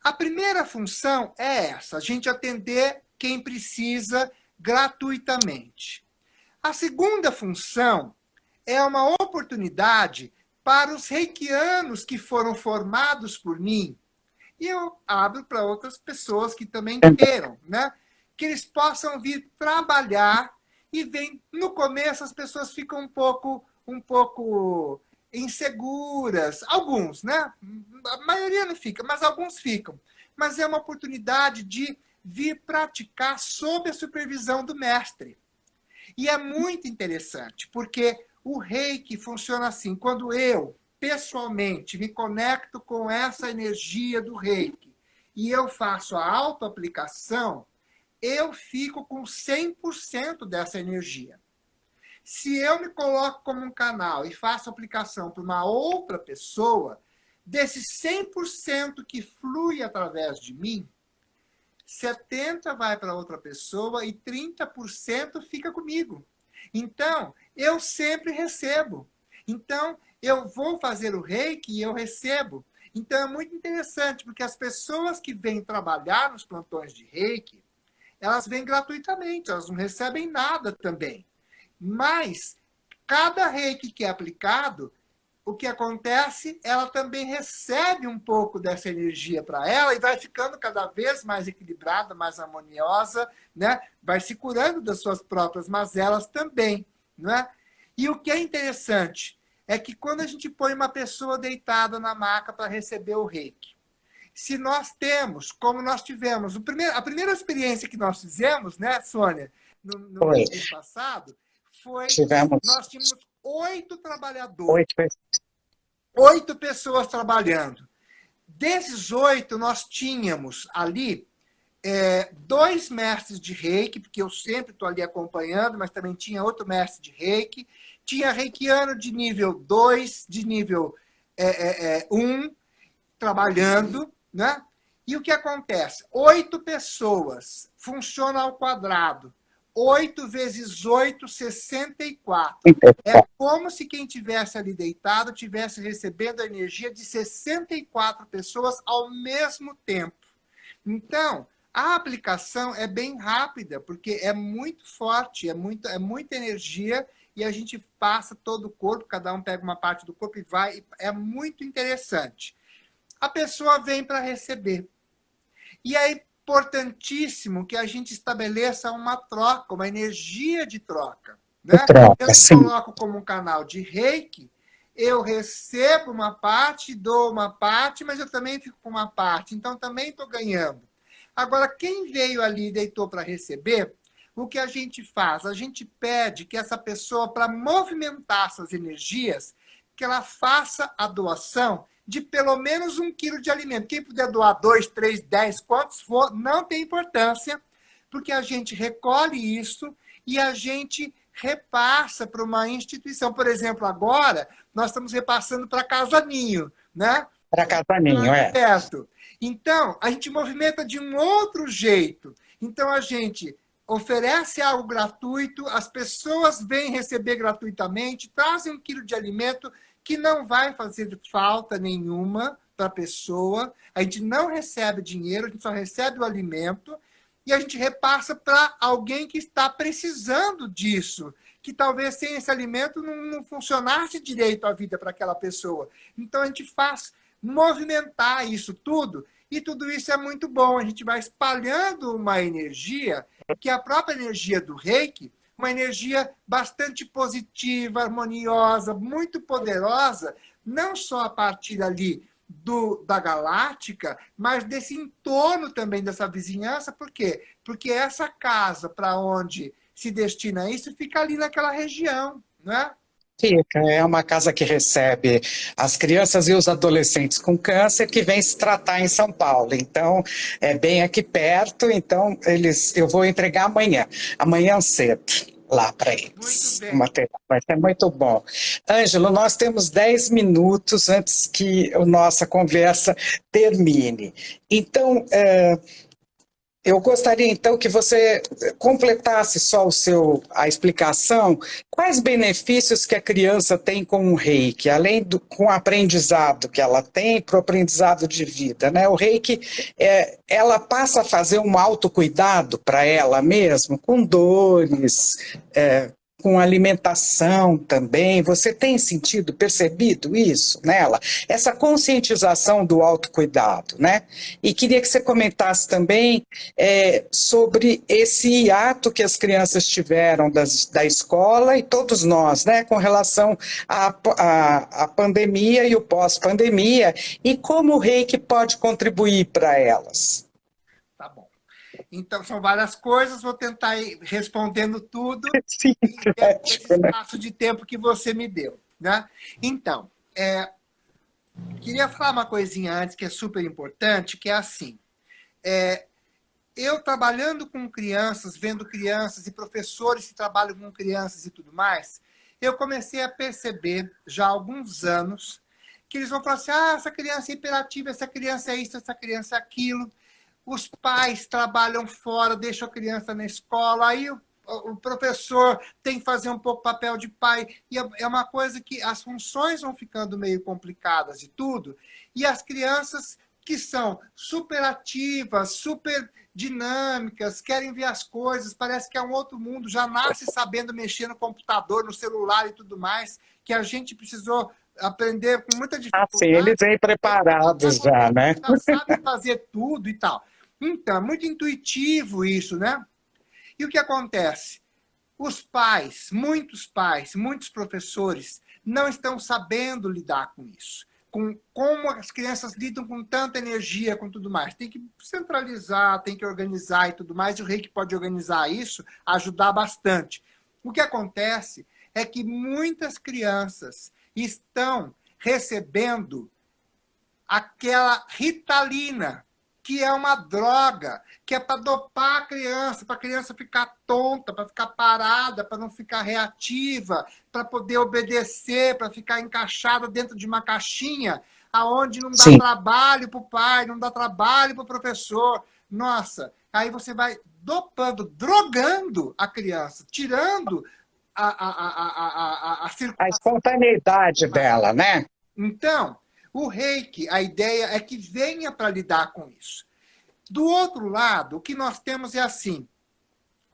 A primeira função é essa, a gente atender quem precisa gratuitamente. A segunda função é uma oportunidade para os reikianos que foram formados por mim, e eu abro para outras pessoas que também queiram, né? Que eles possam vir trabalhar e vem. No começo as pessoas ficam um pouco inseguras, alguns, né? A maioria não fica, mas alguns ficam. Mas é uma oportunidade de vir praticar sob a supervisão do mestre. E é muito interessante, porque o reiki funciona assim. Quando eu, pessoalmente, me conecto com essa energia do reiki e eu faço a autoaplicação, eu fico com 100% dessa energia. Se eu me coloco como um canal e faço aplicação para uma outra pessoa, desses 100% que flui através de mim, 70% vai para outra pessoa e 30% fica comigo. Então, eu sempre recebo. Então, eu vou fazer o reiki e eu recebo. Então, é muito interessante, porque as pessoas que vêm trabalhar nos plantões de reiki, elas vêm gratuitamente, elas não recebem nada também. Mas, cada reiki que é aplicado, o que acontece, ela também recebe um pouco dessa energia para ela e vai ficando cada vez mais equilibrada, mais harmoniosa, né? Vai se curando das suas próprias mazelas também, né? E o que é interessante é que quando a gente põe uma pessoa deitada na maca para receber o reiki, se nós temos, como nós tivemos, a primeira experiência que nós fizemos, né, Sônia, no Foi. mês passado, foi Tivemos nós tínhamos 8 trabalhadores, 8 pessoas. 8 pessoas trabalhando. Desses 8, nós tínhamos ali 2 mestres de reiki, porque eu sempre estou ali acompanhando, mas também tinha outro mestre de reiki. Tinha reikiano de nível 2, de nível 1, trabalhando, né? E o que acontece? 8 pessoas, funciona ao quadrado. 8 vezes 8, 64. É como se quem tivesse ali deitado tivesse recebendo a energia de 64 pessoas ao mesmo tempo. Então, a aplicação é bem rápida, porque é muito forte, é muita energia, e a gente passa todo o corpo, cada um pega uma parte do corpo e vai. É muito interessante. A pessoa vem para receber. E é importantíssimo que a gente estabeleça uma troca, uma energia de troca. Né? Troca, Eu me sim. coloco como um canal de reiki, eu recebo uma parte, dou uma parte, mas eu também fico com uma parte, então também estou ganhando. Agora, quem veio ali e deitou para receber, o que a gente faz? A gente pede que essa pessoa, para movimentar essas energias, que ela faça a doação de pelo menos 1 quilo de alimento. Quem puder doar 2, 3, 10, quantos for, não tem importância, porque a gente recolhe isso e a gente repassa para uma instituição. Por exemplo, agora, nós estamos repassando para a Casa Ninho, né? Para Casaninho, é. Certo. Então, a gente movimenta de um outro jeito. Então, a gente oferece algo gratuito, as pessoas vêm receber gratuitamente, trazem 1 quilo de alimento que não vai fazer falta nenhuma para a pessoa. A gente não recebe dinheiro, a gente só recebe o alimento e a gente repassa para alguém que está precisando disso, que talvez sem esse alimento não funcionasse direito a vida para aquela pessoa. Então, a gente faz movimentar isso tudo, e tudo isso é muito bom. A gente vai espalhando uma energia, que é a própria energia do reiki, uma energia bastante positiva, harmoniosa, muito poderosa, não só a partir ali da galáctica, mas desse entorno também, dessa vizinhança. Por quê? Porque essa casa para onde se destina isso fica ali naquela região, né? Fica, é uma casa que recebe as crianças e os adolescentes com câncer que vêm se tratar em São Paulo. Então, é bem aqui perto, então eu vou entregar amanhã cedo, lá para eles. Muito bem. O material vai ser muito bom. Ângelo, nós temos 10 minutos antes que a nossa conversa termine. Então, eu gostaria, então, que você completasse só a explicação. Quais benefícios que a criança tem com o reiki, além com o aprendizado que ela tem para o aprendizado de vida, né? O reiki, ela passa a fazer um autocuidado para ela mesma, com dores, com alimentação também. Você tem percebido isso nela? Essa conscientização do autocuidado, né? E queria que você comentasse também sobre esse hiato que as crianças tiveram da escola e todos nós, né? Com relação à pandemia e o pós-pandemia, e como o reiki pode contribuir para elas. Tá bom. Então, são várias coisas, vou tentar ir respondendo tudo Sim, dentro desse espaço de tempo que você me deu. Né? Então, queria falar uma coisinha antes que é super importante, que é assim. eu trabalhando com crianças, vendo crianças e professores que trabalham com crianças e tudo mais, eu comecei a perceber já há alguns anos que eles vão falar assim, essa criança é hiperativa, essa criança é isso, essa criança é aquilo. Os pais trabalham fora, deixam a criança na escola, aí o professor tem que fazer um pouco papel de pai, e é uma coisa que as funções vão ficando meio complicadas e tudo, e as crianças que são super ativas, super dinâmicas, querem ver as coisas, parece que é um outro mundo, já nasce sabendo mexer no computador, no celular e tudo mais, que a gente precisou aprender com muita Sim, eles dificuldade. vêm preparados já, né? Já sabem fazer tudo e tal. Então, é muito intuitivo isso, né? E o que acontece? Os pais, muitos professores, não estão sabendo lidar com isso. Com como as crianças lidam com tanta energia, com tudo mais. Tem que centralizar, tem que organizar e tudo mais. E o Reiki pode organizar isso, ajudar bastante. O que acontece é que muitas crianças estão recebendo aquela Ritalina, que é uma droga, que é para dopar para a criança ficar tonta, para ficar parada, para não ficar reativa, para poder obedecer, para ficar encaixada dentro de uma caixinha, aonde não dá Sim. trabalho para o pai, não dá trabalho para o professor. Nossa, aí você vai dopando, drogando a criança, tirando a circulação. A espontaneidade dela, né? Então, o Reiki, a ideia é que venha para lidar com isso. Do outro lado, o que nós temos é assim,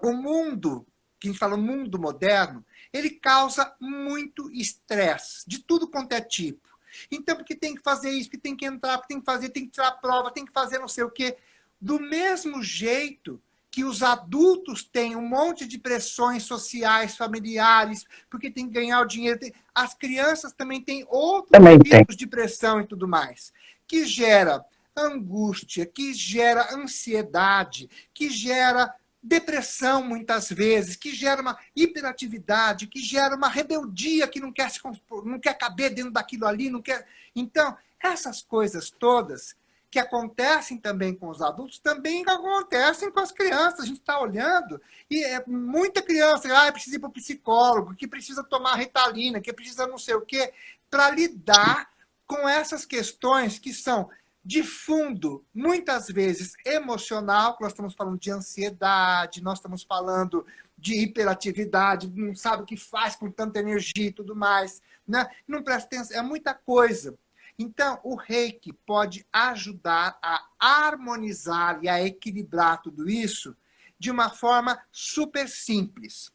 o mundo, que a gente fala mundo moderno, ele causa muito estresse, de tudo quanto é tipo. Então, porque tem que fazer isso, porque tem que entrar, porque tem que fazer, tem que tirar a prova, tem que fazer não sei o quê. Do mesmo jeito que os adultos têm um monte de pressões sociais, familiares, porque tem que ganhar o dinheiro. As crianças também têm outros tipos de pressão e tudo mais, que gera angústia, que gera ansiedade, que gera depressão muitas vezes, que gera uma hiperatividade, que gera uma rebeldia que não quer caber dentro daquilo ali, não quer. Então, essas coisas todas que acontecem também com os adultos, também acontecem com as crianças. A gente está olhando e é muita criança precisa ir para o psicólogo, que precisa tomar Ritalina, que precisa não sei o quê, para lidar com essas questões que são de fundo, muitas vezes emocional, que nós estamos falando de ansiedade, nós estamos falando de hiperatividade, não sabe o que faz com tanta energia e tudo mais, né? Não presta atenção, é muita coisa. Então, o Reiki pode ajudar a harmonizar e a equilibrar tudo isso de uma forma super simples.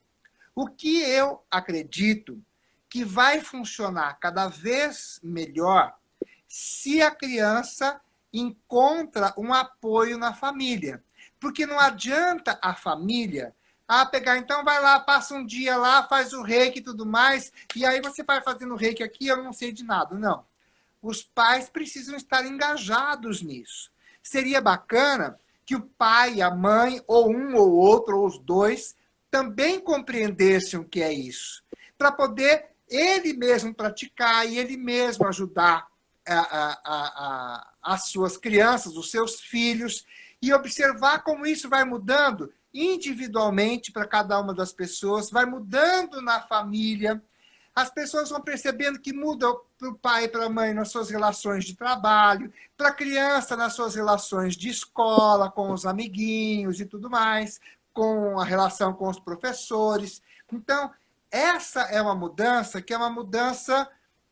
O que eu acredito que vai funcionar cada vez melhor se a criança encontra um apoio na família. Porque não adianta a família pegar, então vai lá, passa um dia lá, faz o reiki e tudo mais, e aí você vai fazendo reiki aqui, eu não sei de nada. Não. Os pais precisam estar engajados nisso. Seria bacana que o pai, a mãe, ou um ou outro, ou os dois, também compreendessem o que é isso, para poder ele mesmo praticar e ele mesmo ajudar as suas crianças, os seus filhos, e observar como isso vai mudando individualmente para cada uma das pessoas, vai mudando na família. As pessoas vão percebendo que muda para o pai e para a mãe nas suas relações de trabalho, para a criança nas suas relações de escola, com os amiguinhos e tudo mais, com a relação com os professores. Então, essa é uma mudança que é uma mudança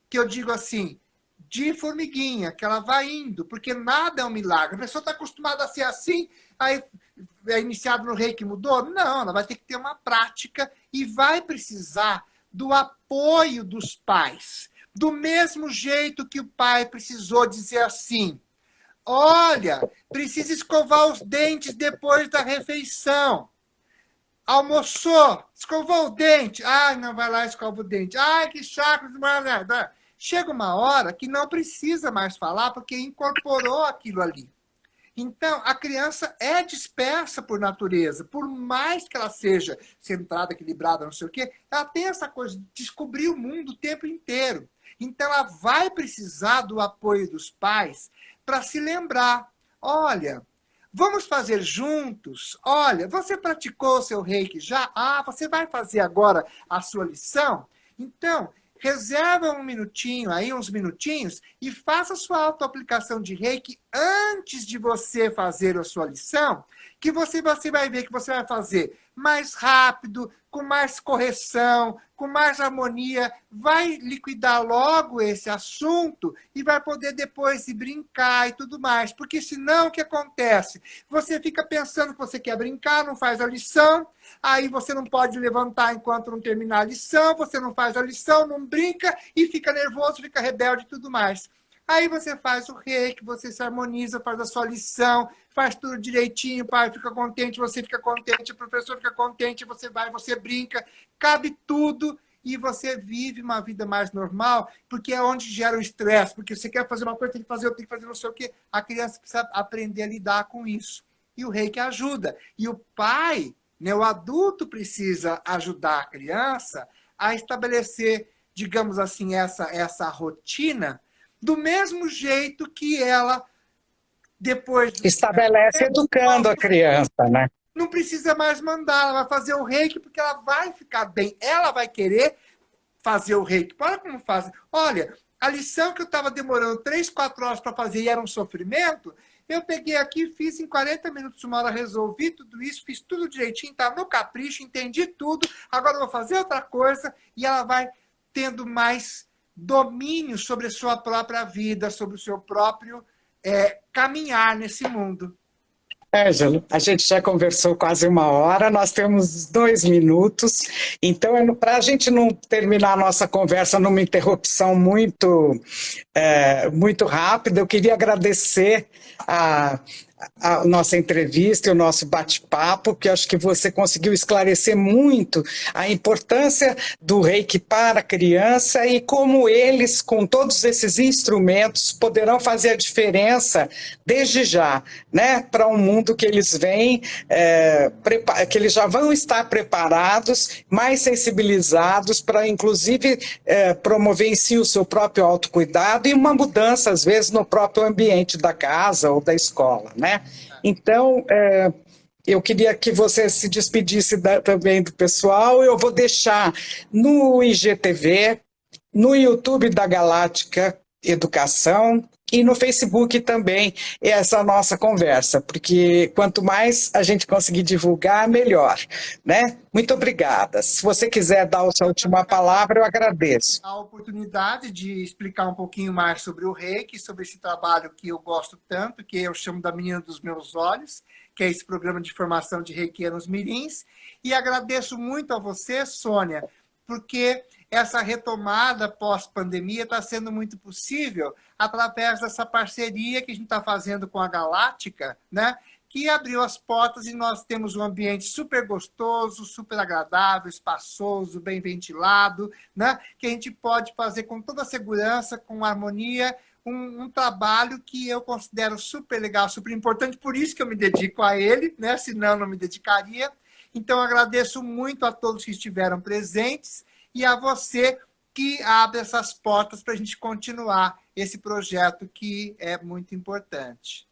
que eu digo assim, de formiguinha, que ela vai indo, porque nada é um milagre. A pessoa está acostumada a ser assim, aí é iniciado no Reiki, mudou? Não, ela vai ter que ter uma prática e vai precisar do apoio dos pais. Do mesmo jeito que o pai precisou dizer assim, olha, precisa escovar os dentes depois da refeição. Almoçou, escovou o dente. Ai, não vai lá, escova o dente. Ai, que chato. Chega uma hora que não precisa mais falar porque incorporou aquilo ali. Então, a criança é dispersa por natureza. Por mais que ela seja centrada, equilibrada, não sei o quê, ela tem essa coisa de descobrir o mundo o tempo inteiro. Então, ela vai precisar do apoio dos pais para se lembrar. Olha, Vamos fazer juntos? Olha, você praticou o seu reiki já? Ah, você vai fazer agora a sua lição? Então, reserva um minutinho aí, uns minutinhos, e faça a sua autoaplicação de reiki antes de você fazer a sua lição, que você vai ver que você vai fazer mais rápido, com mais correção, com mais harmonia, vai liquidar logo esse assunto e vai poder depois ir brincar e tudo mais. Porque senão o que acontece? Você fica pensando que você quer brincar, não faz a lição, aí você não pode levantar enquanto não terminar a lição, você não faz a lição, não brinca e fica nervoso, fica rebelde e tudo mais. Aí você faz o reiki, você se harmoniza, faz a sua lição, faz tudo direitinho, o pai fica contente, você fica contente, o professor fica contente, você vai, você brinca, cabe tudo e você vive uma vida mais normal, porque é onde gera o estresse, porque você quer fazer uma coisa, tem que fazer, eu tenho que fazer não sei o quê. A criança precisa aprender a lidar com isso. E o reiki ajuda. E o pai, né, o adulto precisa ajudar a criança a estabelecer, digamos assim, essa rotina, do mesmo jeito que ela, depois... Estabelece educando a criança, né? Não precisa mais mandar, ela vai fazer o reiki porque ela vai ficar bem. Ela vai querer fazer o reiki. Olha como faz. Olha, a lição que eu estava demorando 3, 4 horas para fazer e era um sofrimento, eu peguei aqui, fiz em 40 minutos, 1 hora, resolvi tudo isso, fiz tudo direitinho, estava no capricho, entendi tudo, agora eu vou fazer outra coisa e ela vai tendo mais domínio sobre a sua própria vida, sobre o seu próprio caminhar nesse mundo. Ângelo, a gente já conversou quase 1 hora, nós temos 2 minutos, então para a gente não terminar a nossa conversa numa interrupção muito rápida, eu queria agradecer a nossa entrevista e o nosso bate-papo, que acho que você conseguiu esclarecer muito a importância do reiki para a criança e como eles, com todos esses instrumentos, poderão fazer a diferença desde já, né, para um mundo que eles vêm, que eles já vão estar preparados, mais sensibilizados para, inclusive, promover em si o seu próprio autocuidado e uma mudança, às vezes, no próprio ambiente da casa ou da escola, né? Então, eu queria que você se despedisse também do pessoal. Eu vou deixar no IGTV, no YouTube da Galáctica Educação e no Facebook também essa nossa conversa, porque quanto mais a gente conseguir divulgar, melhor, né? Muito obrigada. Se você quiser dar a sua última palavra, eu agradeço. A oportunidade de explicar um pouquinho mais sobre o reiki, sobre esse trabalho que eu gosto tanto, que eu chamo da menina dos meus olhos, que é esse programa de formação de reikianos mirins, e agradeço muito a você, Sônia, porque essa retomada pós-pandemia está sendo muito possível através dessa parceria que a gente está fazendo com a Galáctica, né? Que abriu as portas e nós temos um ambiente super gostoso, super agradável, espaçoso, bem ventilado, né? Que a gente pode fazer com toda segurança, com harmonia, um trabalho que eu considero super legal, super importante, por isso que eu me dedico a ele, né? Senão não me dedicaria. Então, agradeço muito a todos que estiveram presentes e a você que abre essas portas para a gente continuar esse projeto que é muito importante.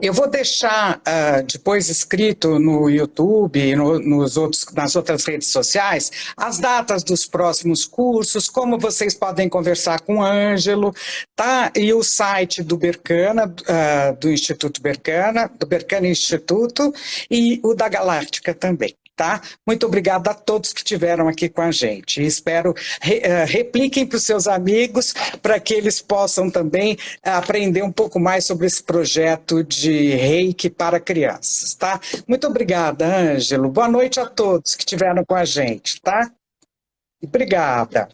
Eu vou deixar depois escrito no YouTube e nas outras redes sociais as datas dos próximos cursos, como vocês podem conversar com o Ângelo, tá? E o site do Bercana, do Instituto Bercana, do Bercana Instituto, e o da Galáctica também. Tá? Muito obrigada a todos que estiveram aqui com a gente. Espero repliquem para os seus amigos para que eles possam também aprender um pouco mais sobre esse projeto de reiki para crianças. Tá? Muito obrigada, Ângelo. Boa noite a todos que estiveram com a gente. Tá? Obrigada.